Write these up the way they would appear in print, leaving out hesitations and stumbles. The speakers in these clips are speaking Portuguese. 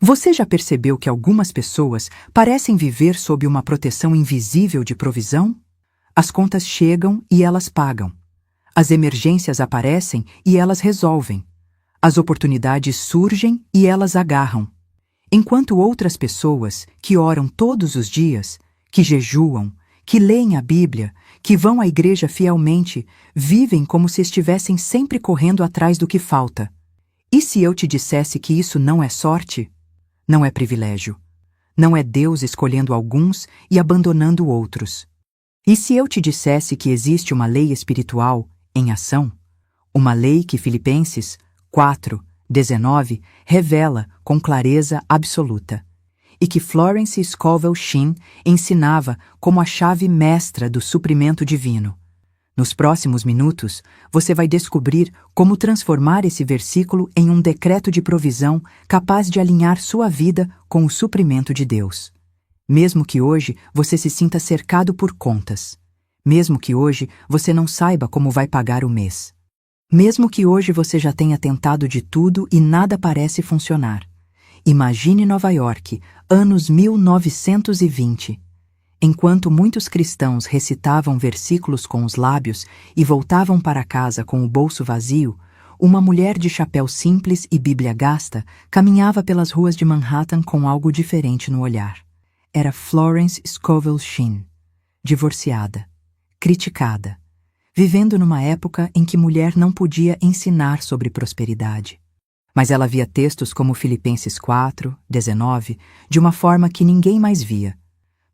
Você já percebeu que algumas pessoas parecem viver sob uma proteção invisível de provisão? As contas chegam e elas pagam. As emergências aparecem e elas resolvem. As oportunidades surgem e elas agarram. Enquanto outras pessoas que oram todos os dias, que jejuam, que leem a Bíblia, que vão à igreja fielmente, vivem como se estivessem sempre correndo atrás do que falta. E se eu te dissesse que isso não é sorte? Não é privilégio. Não é Deus escolhendo alguns e abandonando outros. E se eu te dissesse que existe uma lei espiritual em ação? Uma lei que Filipenses 4:19 revela com clareza absoluta, e que Florence Scovel Shinn ensinava como a chave mestra do suprimento divino. Nos próximos minutos, você vai descobrir como transformar esse versículo em um decreto de provisão capaz de alinhar sua vida com o suprimento de Deus. Mesmo que hoje você se sinta cercado por contas. Mesmo que hoje você não saiba como vai pagar o mês. Mesmo que hoje você já tenha tentado de tudo e nada parece funcionar. Imagine Nova York, anos 1920. Enquanto muitos cristãos recitavam versículos com os lábios e voltavam para casa com o bolso vazio, uma mulher de chapéu simples e Bíblia gasta caminhava pelas ruas de Manhattan com algo diferente no olhar. Era Florence Scovel Shinn, divorciada, criticada, vivendo numa época em que mulher não podia ensinar sobre prosperidade. Mas ela via textos como Filipenses 4:19 de uma forma que ninguém mais via.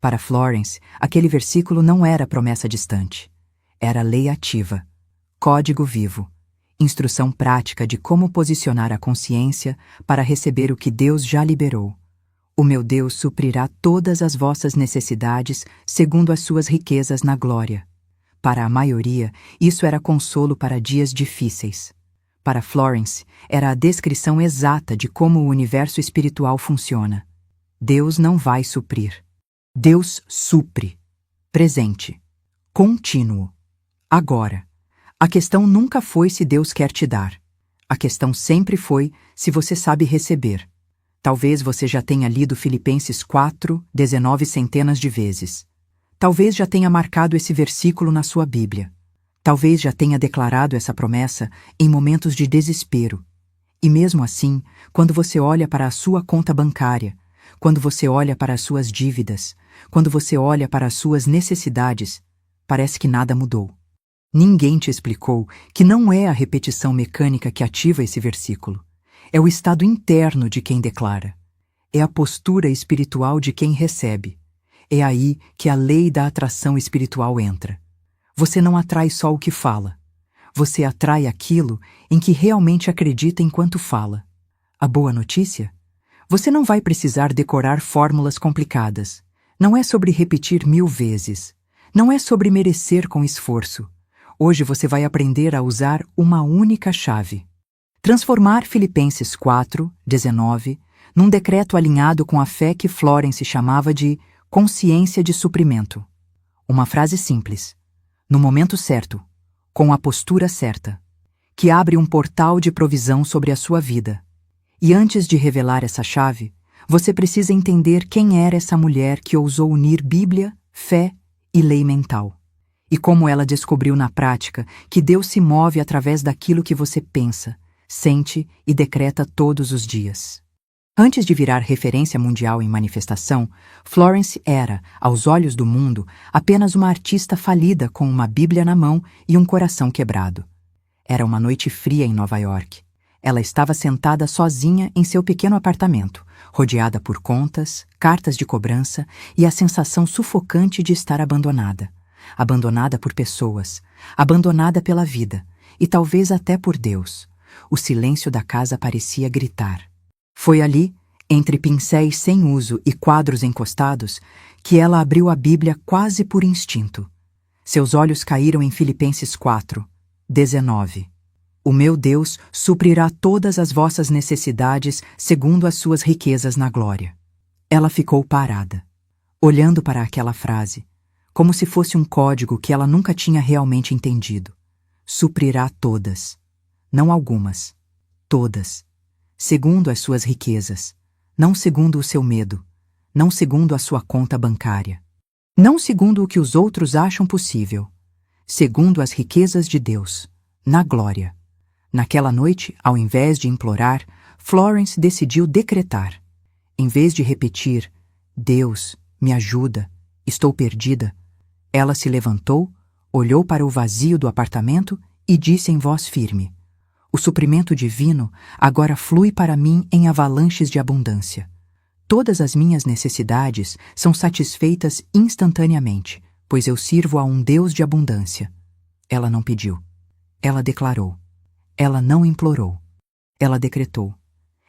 Para Florence, aquele versículo não era promessa distante. Era lei ativa, código vivo, instrução prática de como posicionar a consciência para receber o que Deus já liberou. O meu Deus suprirá todas as vossas necessidades segundo as suas riquezas na glória. Para a maioria, isso era consolo para dias difíceis. Para Florence, era a descrição exata de como o universo espiritual funciona. Deus não vai suprir. Deus supre. Presente. Contínuo. Agora. A questão nunca foi se Deus quer te dar. A questão sempre foi se você sabe receber. Talvez você já tenha lido Filipenses 4:19 centenas de vezes. Talvez já tenha marcado esse versículo na sua Bíblia. Talvez já tenha declarado essa promessa em momentos de desespero. E mesmo assim, quando você olha para a sua conta bancária, quando você olha para as suas dívidas, quando você olha para as suas necessidades, parece que nada mudou. Ninguém te explicou que não é a repetição mecânica que ativa esse versículo. É o estado interno de quem declara. É a postura espiritual de quem recebe. É aí que a lei da atração espiritual entra. Você não atrai só o que fala. Você atrai aquilo em que realmente acredita enquanto fala. A boa notícia? Você não vai precisar decorar fórmulas complicadas. Não é sobre repetir 1000 vezes. Não é sobre merecer com esforço. Hoje você vai aprender a usar uma única chave. Transformar Filipenses 4:19 num decreto alinhado com a fé que Florence chamava de consciência de suprimento. Uma frase simples, no momento certo, com a postura certa, que abre um portal de provisão sobre a sua vida. E antes de revelar essa chave, você precisa entender quem era essa mulher que ousou unir Bíblia, fé e lei mental. E como ela descobriu na prática que Deus se move através daquilo que você pensa, sente e decreta todos os dias. Antes de virar referência mundial em manifestação, Florence era, aos olhos do mundo, apenas uma artista falida com uma Bíblia na mão e um coração quebrado. Era uma noite fria em Nova York. Ela estava sentada sozinha em seu pequeno apartamento, rodeada por contas, cartas de cobrança e a sensação sufocante de estar abandonada. Abandonada por pessoas, abandonada pela vida e talvez até por Deus. O silêncio da casa parecia gritar. Foi ali, entre pincéis sem uso e quadros encostados, que ela abriu a Bíblia quase por instinto. Seus olhos caíram em Filipenses 4:19. O meu Deus suprirá todas as vossas necessidades segundo as suas riquezas na glória. Ela ficou parada, olhando para aquela frase, como se fosse um código que ela nunca tinha realmente entendido. Suprirá todas, não algumas, todas, segundo as suas riquezas, não segundo o seu medo, não segundo a sua conta bancária, não segundo o que os outros acham possível, segundo as riquezas de Deus, na glória. Naquela noite, ao invés de implorar, Florence decidiu decretar. Em vez de repetir, Deus, me ajuda, estou perdida, ela se levantou, olhou para o vazio do apartamento e disse em voz firme: o suprimento divino agora flui para mim em avalanches de abundância. Todas as minhas necessidades são satisfeitas instantaneamente, pois eu sirvo a um Deus de abundância. Ela não pediu. Ela declarou. Ela não implorou. Ela decretou.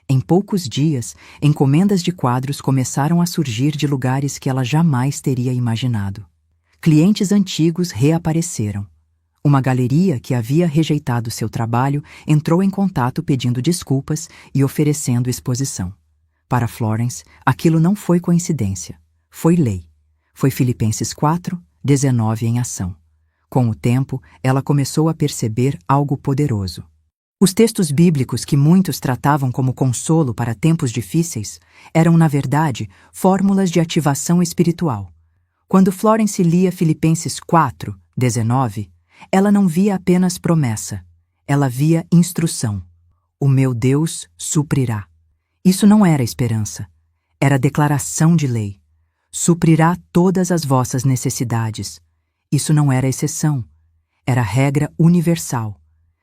Em poucos dias, encomendas de quadros começaram a surgir de lugares que ela jamais teria imaginado. Clientes antigos reapareceram. Uma galeria que havia rejeitado seu trabalho entrou em contato pedindo desculpas e oferecendo exposição. Para Florence, aquilo não foi coincidência. Foi lei. Foi Filipenses 4:19 em ação. Com o tempo, ela começou a perceber algo poderoso. Os textos bíblicos que muitos tratavam como consolo para tempos difíceis eram, na verdade, fórmulas de ativação espiritual. Quando Florence lia Filipenses 4:19, ela não via apenas promessa, ela via instrução. O meu Deus suprirá. Isso não era esperança, era declaração de lei. Suprirá todas as vossas necessidades. Isso não era exceção, era regra universal,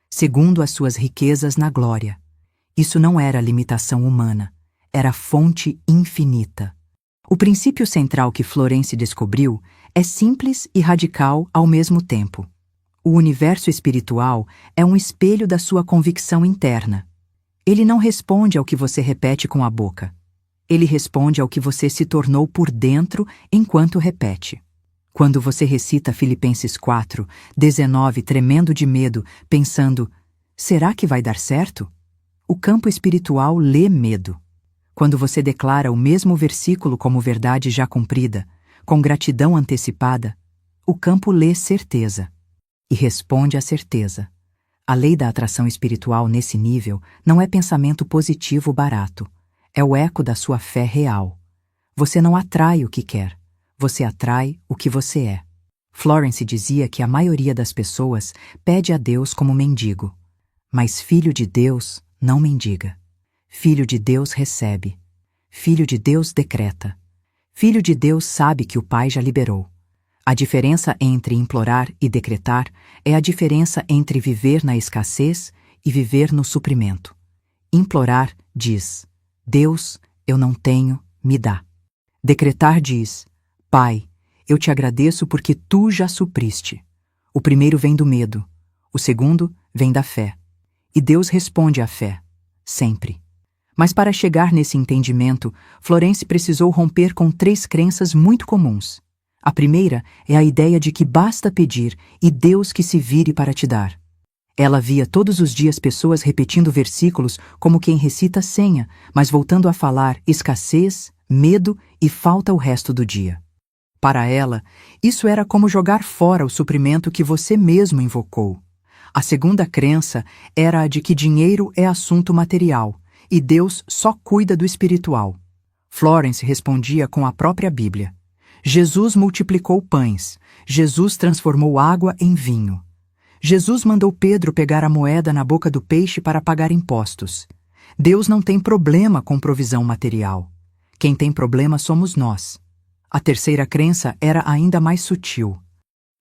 segundo as suas riquezas na glória. Isso não era limitação humana, era fonte infinita. O princípio central que Florence descobriu é simples e radical ao mesmo tempo. O universo espiritual é um espelho da sua convicção interna. Ele não responde ao que você repete com a boca. Ele responde ao que você se tornou por dentro enquanto repete. Quando você recita Filipenses 4:19 tremendo de medo, pensando, será que vai dar certo? O campo espiritual lê medo. Quando você declara o mesmo versículo como verdade já cumprida, com gratidão antecipada, o campo lê certeza. E responde à certeza. A lei da atração espiritual nesse nível não é pensamento positivo barato. É o eco da sua fé real. Você não atrai o que quer. Você atrai o que você é. Florence dizia que a maioria das pessoas pede a Deus como mendigo. Mas filho de Deus não mendiga. Filho de Deus recebe. Filho de Deus decreta. Filho de Deus sabe que o Pai já liberou. A diferença entre implorar e decretar é a diferença entre viver na escassez e viver no suprimento. Implorar diz, Deus, eu não tenho, me dá. Decretar diz, Pai, eu te agradeço porque tu já supriste. O primeiro vem do medo, o segundo vem da fé. E Deus responde à fé, sempre. Mas para chegar nesse entendimento, Florence precisou romper com 3 crenças muito comuns. A primeira é a ideia de que basta pedir e Deus que se vire para te dar. Ela via todos os dias pessoas repetindo versículos como quem recita senha, mas voltando a falar escassez, medo e falta o resto do dia. Para ela, isso era como jogar fora o suprimento que você mesmo invocou. A segunda crença era a de que dinheiro é assunto material e Deus só cuida do espiritual. Florence respondia com a própria Bíblia. Jesus multiplicou pães. Jesus transformou água em vinho. Jesus mandou Pedro pegar a moeda na boca do peixe para pagar impostos. Deus não tem problema com provisão material. Quem tem problema somos nós. A terceira crença era ainda mais sutil.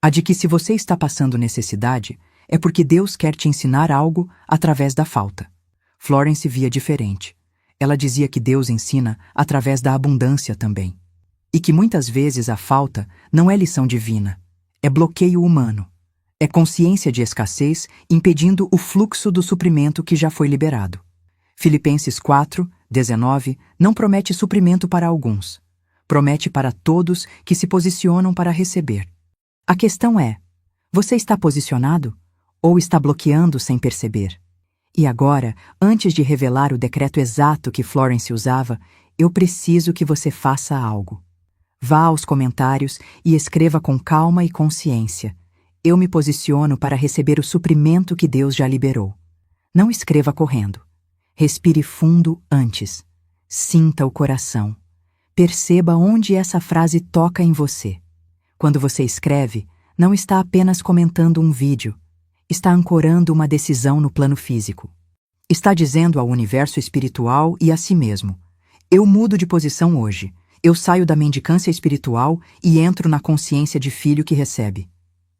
A de que se você está passando necessidade, é porque Deus quer te ensinar algo através da falta. Florence via diferente. Ela dizia que Deus ensina através da abundância também. E que muitas vezes a falta não é lição divina, é bloqueio humano. É consciência de escassez impedindo o fluxo do suprimento que já foi liberado. Filipenses 4:19 não promete suprimento para alguns. Promete para todos que se posicionam para receber. A questão é, você está posicionado ou está bloqueando sem perceber? E agora, antes de revelar o decreto exato que Florence usava, eu preciso que você faça algo. Vá aos comentários e escreva com calma e consciência. Eu me posiciono para receber o suprimento que Deus já liberou. Não escreva correndo. Respire fundo antes. Sinta o coração. Perceba onde essa frase toca em você. Quando você escreve, não está apenas comentando um vídeo, está ancorando uma decisão no plano físico. Está dizendo ao universo espiritual e a si mesmo: eu mudo de posição hoje, eu saio da mendicância espiritual e entro na consciência de filho que recebe.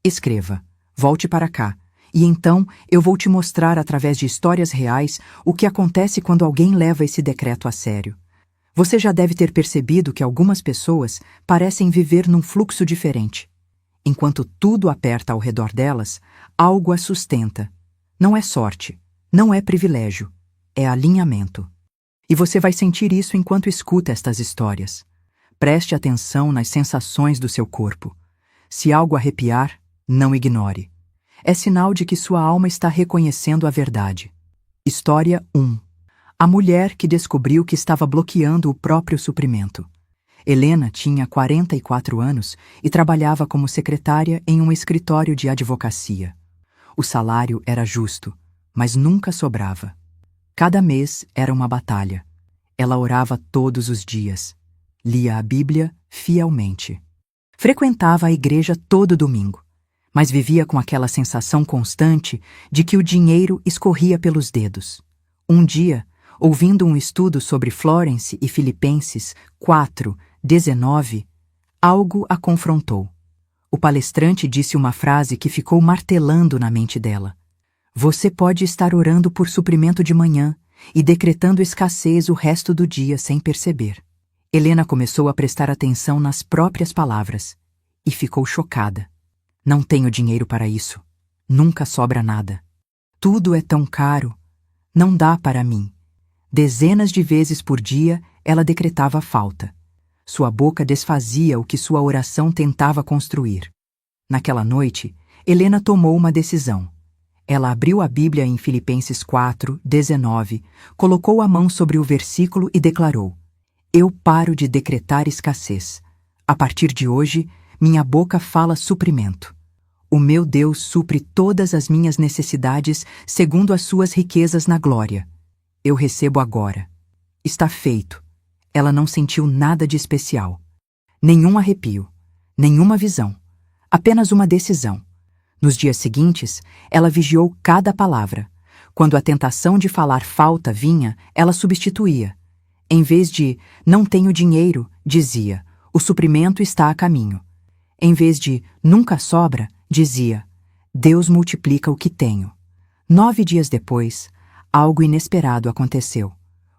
Escreva, volte para cá, e então eu vou te mostrar através de histórias reais o que acontece quando alguém leva esse decreto a sério. Você já deve ter percebido que algumas pessoas parecem viver num fluxo diferente. Enquanto tudo aperta ao redor delas, algo as sustenta. Não é sorte, não é privilégio, é alinhamento. E você vai sentir isso enquanto escuta estas histórias. Preste atenção nas sensações do seu corpo. Se algo arrepiar, não ignore. É sinal de que sua alma está reconhecendo a verdade. História 1. A mulher que descobriu que estava bloqueando o próprio suprimento. Helena tinha 44 anos e trabalhava como secretária em um escritório de advocacia. O salário era justo, mas nunca sobrava. Cada mês era uma batalha. Ela orava todos os dias. Lia a Bíblia fielmente. Frequentava a igreja todo domingo, mas vivia com aquela sensação constante de que o dinheiro escorria pelos dedos. Um dia, ouvindo um estudo sobre Florence e Filipenses 4:19, algo a confrontou. O palestrante disse uma frase que ficou martelando na mente dela. Você pode estar orando por suprimento de manhã e decretando escassez o resto do dia sem perceber. Helena começou a prestar atenção nas próprias palavras e ficou chocada. Não tenho dinheiro para isso. Nunca sobra nada. Tudo é tão caro. Não dá para mim. Dezenas de vezes por dia ela decretava falta. Sua boca desfazia o que sua oração tentava construir. Naquela noite, Helena tomou uma decisão. Ela abriu a Bíblia em Filipenses 4:19, colocou a mão sobre o versículo e declarou: eu paro de decretar escassez. A partir de hoje, minha boca fala suprimento. O meu Deus supre todas as minhas necessidades segundo as suas riquezas na glória. Eu recebo agora. Está feito. Ela não sentiu nada de especial. Nenhum arrepio, nenhuma visão. Apenas uma decisão. Nos dias seguintes, ela vigiou cada palavra. Quando a tentação de falar falta vinha, ela substituía. Em vez de não tenho dinheiro, dizia o suprimento está a caminho. Em vez de nunca sobra, dizia Deus multiplica o que tenho. 9 dias depois, algo inesperado aconteceu.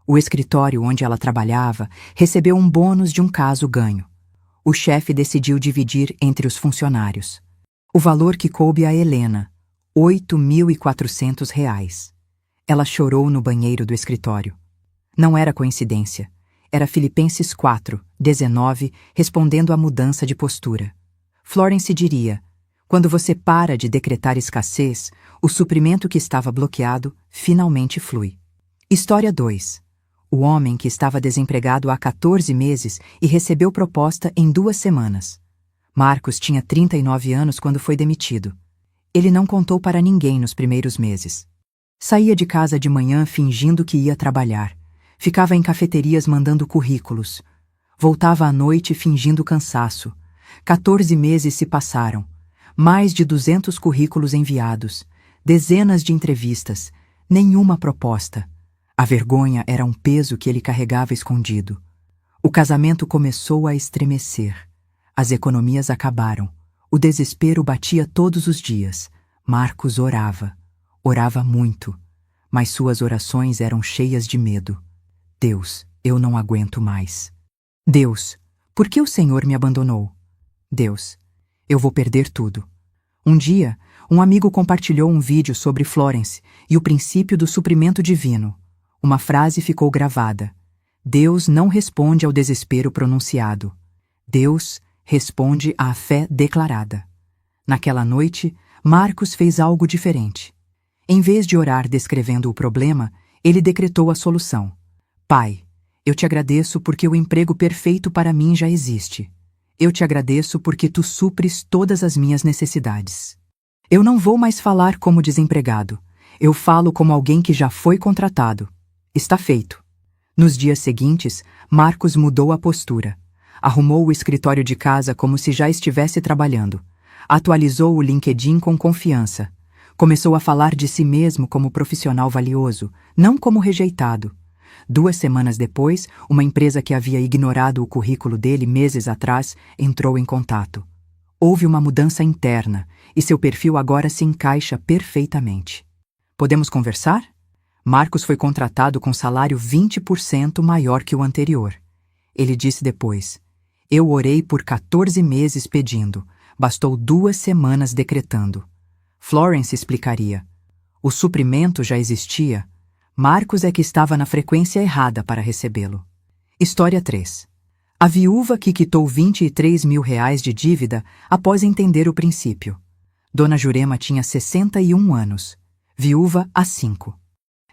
O escritório onde ela trabalhava recebeu um bônus de um caso ganho. O chefe decidiu dividir entre os funcionários. O valor que coube a Helena, R$ 8.400. Ela chorou no banheiro do escritório. Não era coincidência. Era Filipenses 4:19 respondendo à mudança de postura. Florence diria: quando você para de decretar escassez, o suprimento que estava bloqueado finalmente flui. História 2. O homem que estava desempregado há 14 meses e recebeu proposta em 2 semanas. Marcos tinha 39 anos quando foi demitido. Ele não contou para ninguém nos primeiros meses. Saía de casa de manhã fingindo que ia trabalhar. Ficava em cafeterias mandando currículos. Voltava à noite fingindo cansaço. 14 meses se passaram. Mais de 200 currículos enviados. Dezenas de entrevistas. Nenhuma proposta. A vergonha era um peso que ele carregava escondido. O casamento começou a estremecer. As economias acabaram. O desespero batia todos os dias. Marcos orava. Orava muito. Mas suas orações eram cheias de medo. Deus, eu não aguento mais. Deus, por que o Senhor me abandonou? Deus, eu vou perder tudo. Um dia, um amigo compartilhou um vídeo sobre Florence e o princípio do suprimento divino. Uma frase ficou gravada. Deus não responde ao desespero pronunciado. Deus responde à fé declarada. Naquela noite, Marcos fez algo diferente. Em vez de orar descrevendo o problema, ele decretou a solução. Pai, eu te agradeço porque o emprego perfeito para mim já existe. Eu te agradeço porque tu supres todas as minhas necessidades. Eu não vou mais falar como desempregado. Eu falo como alguém que já foi contratado. Está feito. Nos dias seguintes, Marcos mudou a postura. Arrumou o escritório de casa como se já estivesse trabalhando. Atualizou o LinkedIn com confiança. Começou a falar de si mesmo como profissional valioso, não como rejeitado. 2 semanas depois, uma empresa que havia ignorado o currículo dele meses atrás entrou em contato. Houve uma mudança interna e seu perfil agora se encaixa perfeitamente. Podemos conversar? Marcos foi contratado com salário 20% maior que o anterior. Ele disse depois: "Eu orei por 14 meses pedindo, bastou 2 semanas decretando." Florence explicaria: "O suprimento já existia, Marcos é que estava na frequência errada para recebê-lo." História 3. A viúva que quitou R$ 23 mil de dívida após entender o princípio. Dona Jurema tinha 61 anos, viúva há 5.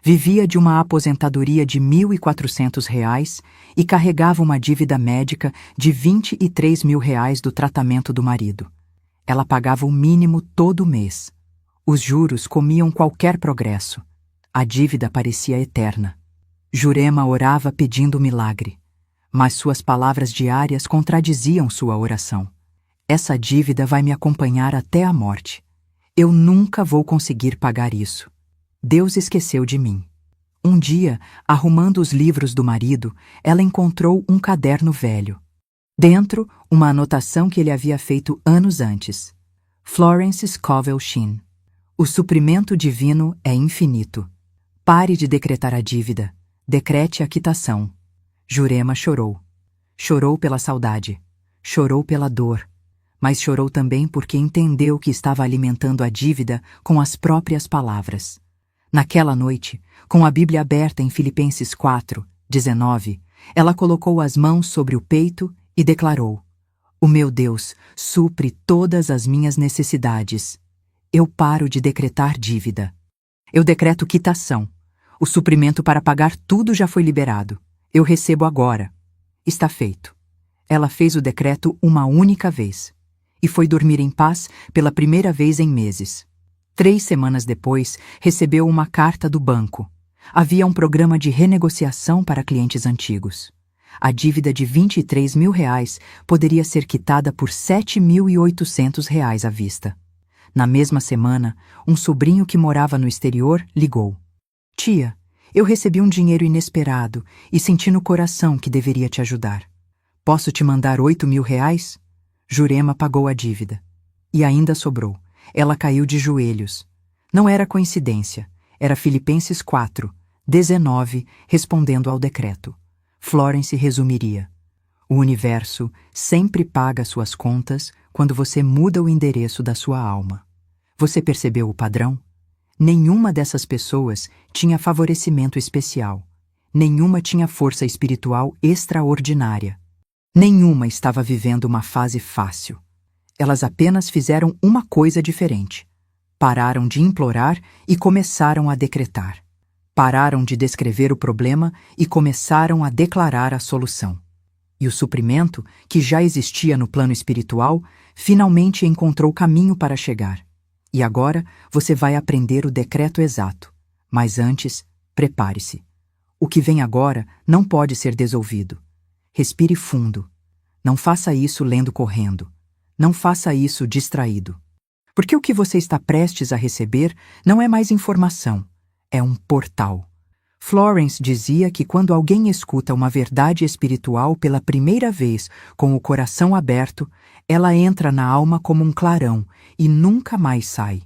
Vivia de uma aposentadoria de R$ 1.400 e carregava uma dívida médica de R$ 23 mil do tratamento do marido. Ela pagava o mínimo todo mês. Os juros comiam qualquer progresso. A dívida parecia eterna. Jurema orava pedindo milagre, mas suas palavras diárias contradiziam sua oração. "Essa dívida vai me acompanhar até a morte. Eu nunca vou conseguir pagar isso. Deus esqueceu de mim." Um dia, arrumando os livros do marido, ela encontrou um caderno velho. Dentro, uma anotação que ele havia feito anos antes. Florence Scovel Shinn. "O suprimento divino é infinito. Pare de decretar a dívida. Decrete a quitação." Jurema chorou. Chorou pela saudade. Chorou pela dor. Mas chorou também porque entendeu que estava alimentando a dívida com as próprias palavras. Naquela noite, com a Bíblia aberta em Filipenses 4:19, ela colocou as mãos sobre o peito e declarou: "O meu Deus supre todas as minhas necessidades. Eu paro de decretar dívida. Eu decreto quitação. O suprimento para pagar tudo já foi liberado. Eu recebo agora. Está feito." Ela fez o decreto uma única vez e foi dormir em paz pela primeira vez em meses. 3 semanas depois, recebeu uma carta do banco. Havia um programa de renegociação para clientes antigos. A dívida de R$ 23 mil poderia ser quitada por R$ 7.800 à vista. Na mesma semana, um sobrinho que morava no exterior ligou. "Tia, eu recebi um dinheiro inesperado e senti no coração que deveria te ajudar. Posso te mandar R$ 8 mil? Jurema pagou a dívida. E ainda sobrou. Ela caiu de joelhos. Não era coincidência. Era Filipenses 4:19 respondendo ao decreto. Florence resumiria: "O universo sempre paga suas contas quando você muda o endereço da sua alma." Você percebeu o padrão? Nenhuma dessas pessoas tinha favorecimento especial. Nenhuma tinha força espiritual extraordinária. Nenhuma estava vivendo uma fase fácil. Elas apenas fizeram uma coisa diferente. Pararam de implorar e começaram a decretar. Pararam de descrever o problema e começaram a declarar a solução. E o suprimento, que já existia no plano espiritual, finalmente encontrou caminho para chegar. E agora você vai aprender o decreto exato. Mas antes, prepare-se. O que vem agora não pode ser desouvido. Respire fundo. Não faça isso lendo correndo. Não faça isso distraído. Porque o que você está prestes a receber não é mais informação, é um portal. Florence dizia que quando alguém escuta uma verdade espiritual pela primeira vez com o coração aberto, ela entra na alma como um clarão e nunca mais sai.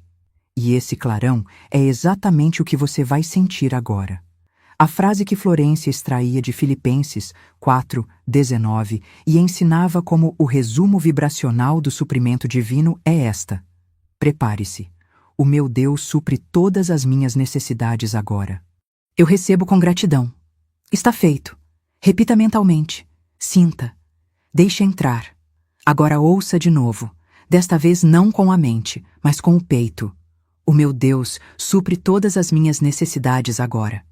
E esse clarão é exatamente o que você vai sentir agora. A frase que Florence extraía de Filipenses 4:19 e ensinava como o resumo vibracional do suprimento divino é esta: "Prepare-se. O meu Deus supre todas as minhas necessidades agora. Eu recebo com gratidão. Está feito." Repita mentalmente. Sinta. Deixe entrar. Agora ouça de novo. Desta vez não com a mente, mas com o peito. "O meu Deus supre todas as minhas necessidades agora.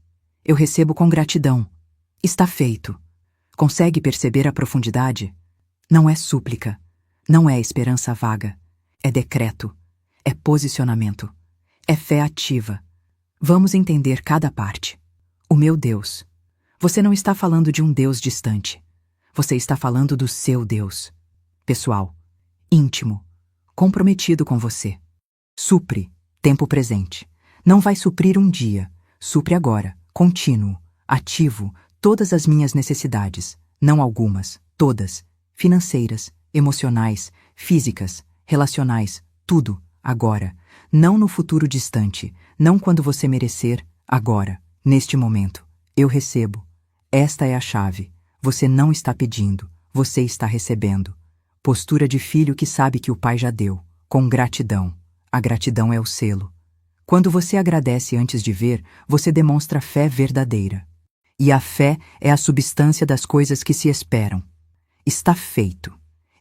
Eu recebo com gratidão. Está feito." Consegue perceber a profundidade? Não é súplica. Não é esperança vaga. É decreto. É posicionamento. É fé ativa. Vamos entender cada parte. O meu Deus. Você não está falando de um Deus distante. Você está falando do seu Deus. Pessoal, íntimo, comprometido com você. Supre, tempo presente. Não vai suprir um dia. Supre agora, contínuo, ativo, todas as minhas necessidades. Não algumas, todas. Financeiras, emocionais, físicas, relacionais, tudo, agora. Não no futuro distante, não quando você merecer, agora, neste momento. Eu recebo. Esta é a chave. Você não está pedindo, você está recebendo. Postura de filho que sabe que o pai já deu, com gratidão. A gratidão é o selo. Quando você agradece antes de ver, você demonstra fé verdadeira. E a fé é a substância das coisas que se esperam. Está feito.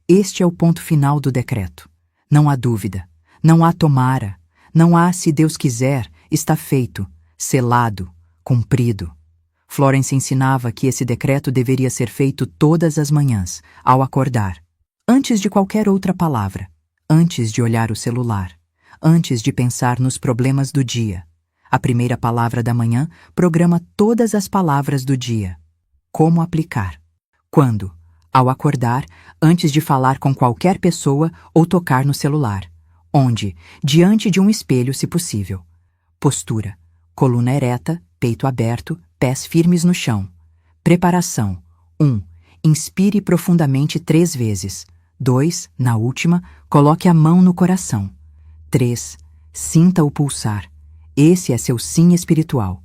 Este é o ponto final do decreto. Não há dúvida. Não há tomara. Não há se Deus quiser. Está feito. Selado. Cumprido. Florence ensinava que esse decreto deveria ser feito todas as manhãs, ao acordar. Antes de qualquer outra palavra. Antes de olhar o celular. Antes de pensar nos problemas do dia. A primeira palavra da manhã programa todas as palavras do dia. Como aplicar? Quando? Ao acordar, antes de falar com qualquer pessoa ou tocar no celular. Onde? Diante de um espelho, se possível. Postura. Coluna ereta, peito aberto, pés firmes no chão. Preparação. 1. Inspire profundamente 3 vezes. 2. Na última, coloque a mão no coração. 3. Sinta o pulsar. Esse é seu sim espiritual.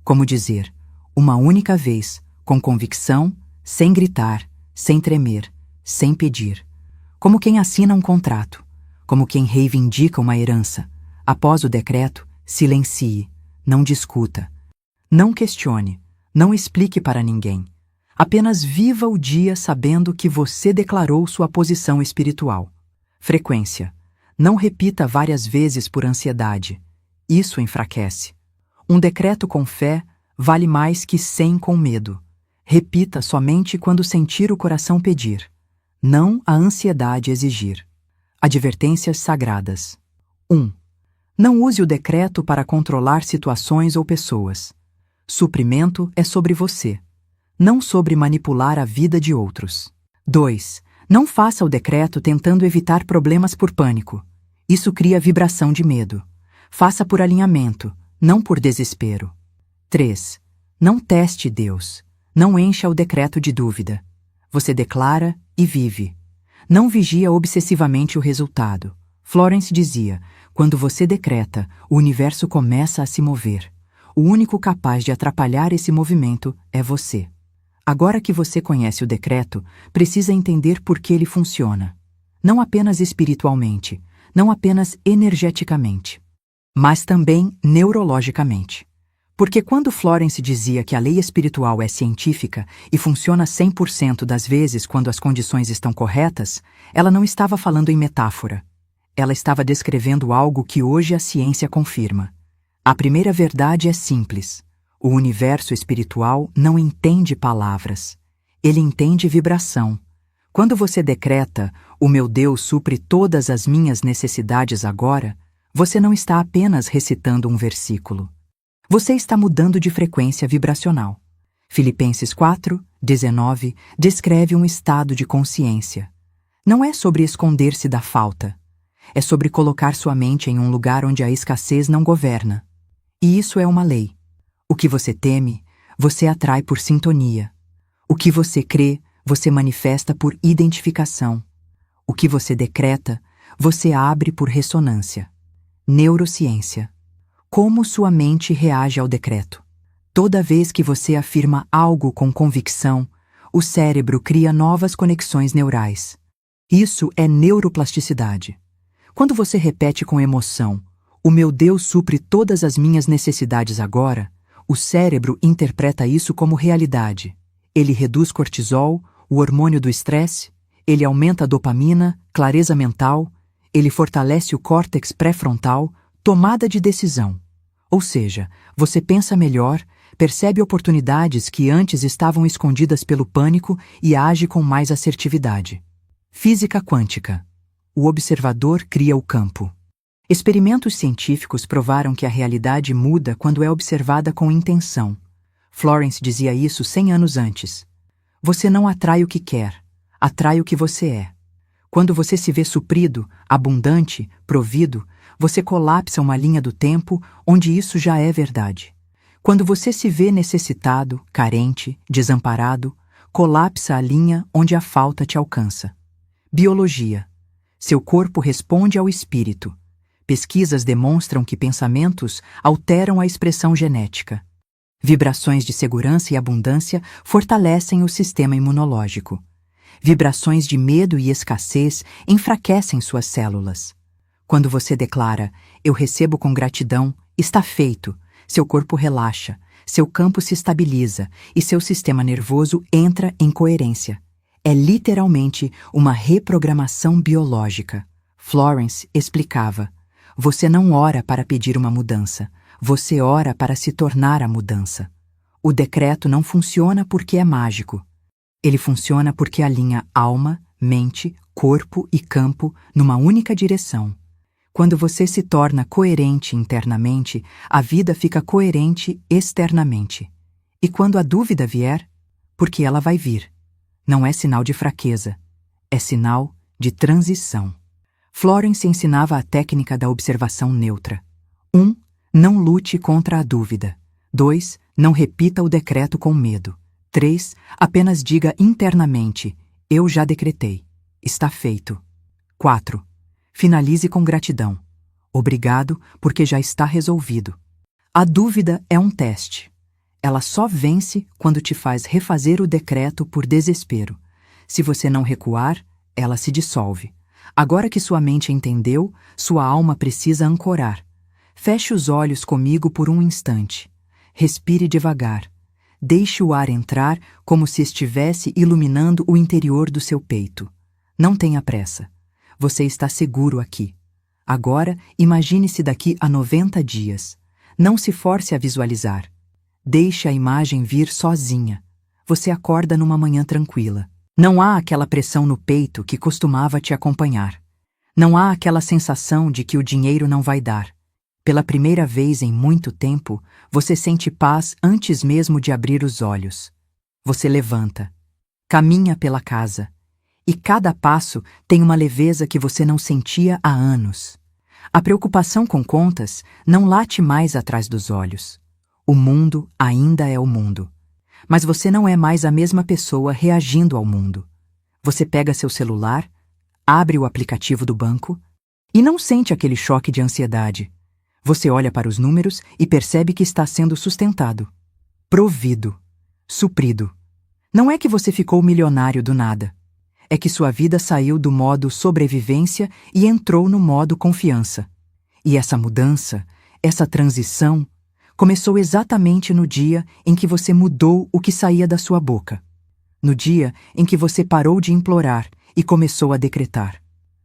Como dizer, uma única vez, com convicção, sem gritar, sem tremer, sem pedir. Como quem assina um contrato, como quem reivindica uma herança. Após o decreto, silencie, não discuta. Não questione, não explique para ninguém. Apenas viva o dia sabendo que você declarou sua posição espiritual. Frequência. Não repita várias vezes por ansiedade. Isso enfraquece. Um decreto com fé vale mais que 100 com medo. Repita somente quando sentir o coração pedir. Não a ansiedade exigir. Advertências sagradas. 1. Não use o decreto para controlar situações ou pessoas. Suprimento é sobre você, não sobre manipular a vida de outros. 2. Não faça o decreto tentando evitar problemas por pânico. Isso cria vibração de medo. Faça por alinhamento, não por desespero. 3. Não teste Deus. Não encha o decreto de dúvida. Você declara e vive. Não vigia obsessivamente o resultado. Florence dizia, quando você decreta, o universo começa a se mover. O único capaz de atrapalhar esse movimento é você. Agora que você conhece o decreto, precisa entender por que ele funciona. Não apenas espiritualmente, não apenas energeticamente, mas também neurologicamente. Porque quando Florence dizia que a lei espiritual é científica e funciona 100% das vezes quando as condições estão corretas, ela não estava falando em metáfora. Ela estava descrevendo algo que hoje a ciência confirma. A primeira verdade é simples. O universo espiritual não entende palavras. Ele entende vibração. Quando você decreta, o meu Deus supre todas as minhas necessidades agora, você não está apenas recitando um versículo. Você está mudando de frequência vibracional. Filipenses 4:19 descreve um estado de consciência. Não é sobre esconder-se da falta. É sobre colocar sua mente em um lugar onde a escassez não governa. E isso é uma lei. O que você teme, você atrai por sintonia. O que você crê, você manifesta por identificação. O que você decreta, você abre por ressonância. Neurociência. Como sua mente reage ao decreto? Toda vez que você afirma algo com convicção, o cérebro cria novas conexões neurais. Isso é neuroplasticidade. Quando você repete com emoção, o meu Deus supre todas as minhas necessidades agora, o cérebro interpreta isso como realidade. Ele reduz cortisol, o hormônio do estresse, ele aumenta a dopamina, clareza mental, ele fortalece o córtex pré-frontal, tomada de decisão. Ou seja, você pensa melhor, percebe oportunidades que antes estavam escondidas pelo pânico e age com mais assertividade. Física quântica. O observador cria o campo. Experimentos científicos provaram que a realidade muda quando é observada com intenção. Florence dizia isso 100 anos antes. Você não atrai o que quer, atrai o que você é. Quando você se vê suprido, abundante, provido, você colapsa uma linha do tempo onde isso já é verdade. Quando você se vê necessitado, carente, desamparado, colapsa a linha onde a falta te alcança. Biologia. Seu corpo responde ao espírito. Pesquisas demonstram que pensamentos alteram a expressão genética. Vibrações de segurança e abundância fortalecem o sistema imunológico. Vibrações de medo e escassez enfraquecem suas células. Quando você declara, eu recebo com gratidão, está feito, seu corpo relaxa, seu campo se estabiliza e seu sistema nervoso entra em coerência. É literalmente uma reprogramação biológica. Florence explicava. Você não ora para pedir uma mudança, você ora para se tornar a mudança. O decreto não funciona porque é mágico. Ele funciona porque alinha alma, mente, corpo e campo numa única direção. Quando você se torna coerente internamente, a vida fica coerente externamente. E quando a dúvida vier, porque ela vai vir, não é sinal de fraqueza, é sinal de transição. Florence ensinava a técnica da observação neutra. 1. Não lute contra a dúvida. 2. Não repita o decreto com medo. 3. Apenas diga internamente, eu já decretei. Está feito. 4. Finalize com gratidão. Obrigado, porque já está resolvido. A dúvida é um teste. Ela só vence quando te faz refazer o decreto por desespero. Se você não recuar, ela se dissolve. Agora que sua mente entendeu, sua alma precisa ancorar. Feche os olhos comigo por um instante. Respire devagar. Deixe o ar entrar como se estivesse iluminando o interior do seu peito. Não tenha pressa. Você está seguro aqui. Agora, imagine-se daqui a 90 dias. Não se force a visualizar. Deixe a imagem vir sozinha. Você acorda numa manhã tranquila. Não há aquela pressão no peito que costumava te acompanhar. Não há aquela sensação de que o dinheiro não vai dar. Pela primeira vez em muito tempo, você sente paz antes mesmo de abrir os olhos. Você levanta. Caminha pela casa. E cada passo tem uma leveza que você não sentia há anos. A preocupação com contas não late mais atrás dos olhos. O mundo ainda é o mundo. Mas você não é mais a mesma pessoa reagindo ao mundo. Você pega seu celular, abre o aplicativo do banco e não sente aquele choque de ansiedade. Você olha para os números e percebe que está sendo sustentado, provido, suprido. Não é que você ficou milionário do nada. É que sua vida saiu do modo sobrevivência e entrou no modo confiança. E essa mudança, essa transição, começou exatamente no dia em que você mudou o que saía da sua boca. No dia em que você parou de implorar e começou a decretar.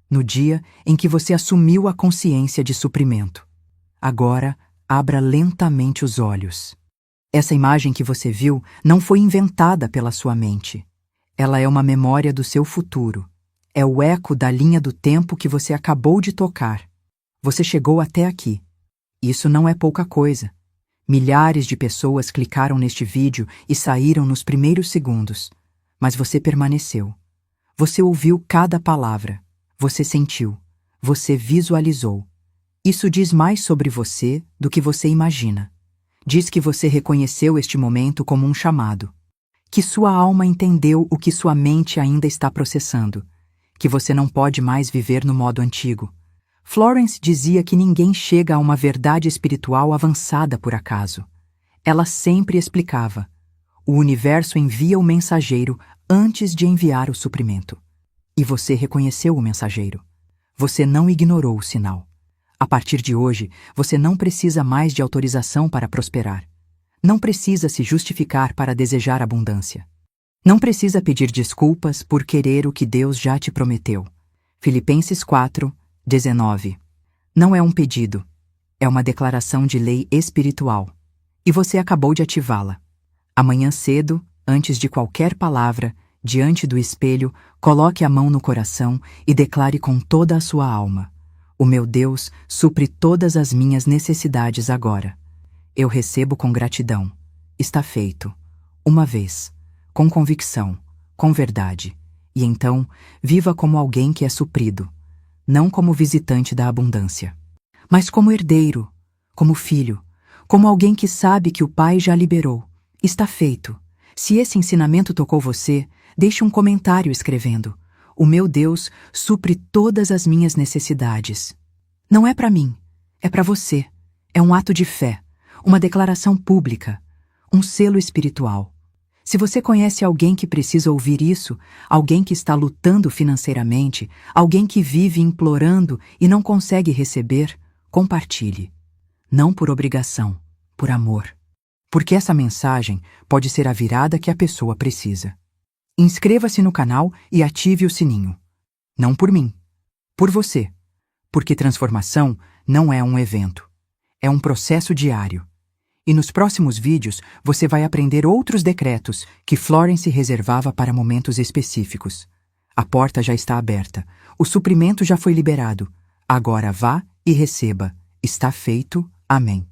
No dia em que você assumiu a consciência de suprimento. Agora, abra lentamente os olhos. Essa imagem que você viu não foi inventada pela sua mente. Ela é uma memória do seu futuro. É o eco da linha do tempo que você acabou de tocar. Você chegou até aqui. Isso não é pouca coisa. Milhares de pessoas clicaram neste vídeo e saíram nos primeiros segundos. Mas você permaneceu. Você ouviu cada palavra. Você sentiu. Você visualizou. Isso diz mais sobre você do que você imagina. Diz que você reconheceu este momento como um chamado. Que sua alma entendeu o que sua mente ainda está processando. Que você não pode mais viver no modo antigo. Florence dizia que ninguém chega a uma verdade espiritual avançada por acaso. Ela sempre explicava. O universo envia o mensageiro antes de enviar o suprimento. E você reconheceu o mensageiro. Você não ignorou o sinal. A partir de hoje, você não precisa mais de autorização para prosperar. Não precisa se justificar para desejar abundância. Não precisa pedir desculpas por querer o que Deus já te prometeu. Filipenses 4, 19. Não é um pedido, é uma declaração de lei espiritual. E você acabou de ativá-la. Amanhã cedo, antes de qualquer palavra, diante do espelho, coloque a mão no coração e declare com toda a sua alma: o meu Deus supre todas as minhas necessidades agora. Eu recebo com gratidão. está feito. Uma vez, com convicção, com verdade. E então, viva como alguém que é suprido, não como visitante da abundância, mas como herdeiro, como filho, como alguém que sabe que o Pai já liberou. Está feito. Se esse ensinamento tocou você, deixe um comentário escrevendo: o meu Deus supre todas as minhas necessidades. Não é para mim, é para você. É um ato de fé, uma declaração pública, um selo espiritual. Se você conhece alguém que precisa ouvir isso, alguém que está lutando financeiramente, alguém que vive implorando e não consegue receber, compartilhe. Não por obrigação, por amor. Porque essa mensagem pode ser a virada que a pessoa precisa. Inscreva-se no canal e ative o sininho. Não por mim, por você. Porque transformação não é um evento. É um processo diário. E nos próximos vídeos você vai aprender outros decretos que Florence reservava para momentos específicos. A porta já está aberta. O suprimento já foi liberado. Agora vá e receba. Está feito. Amém.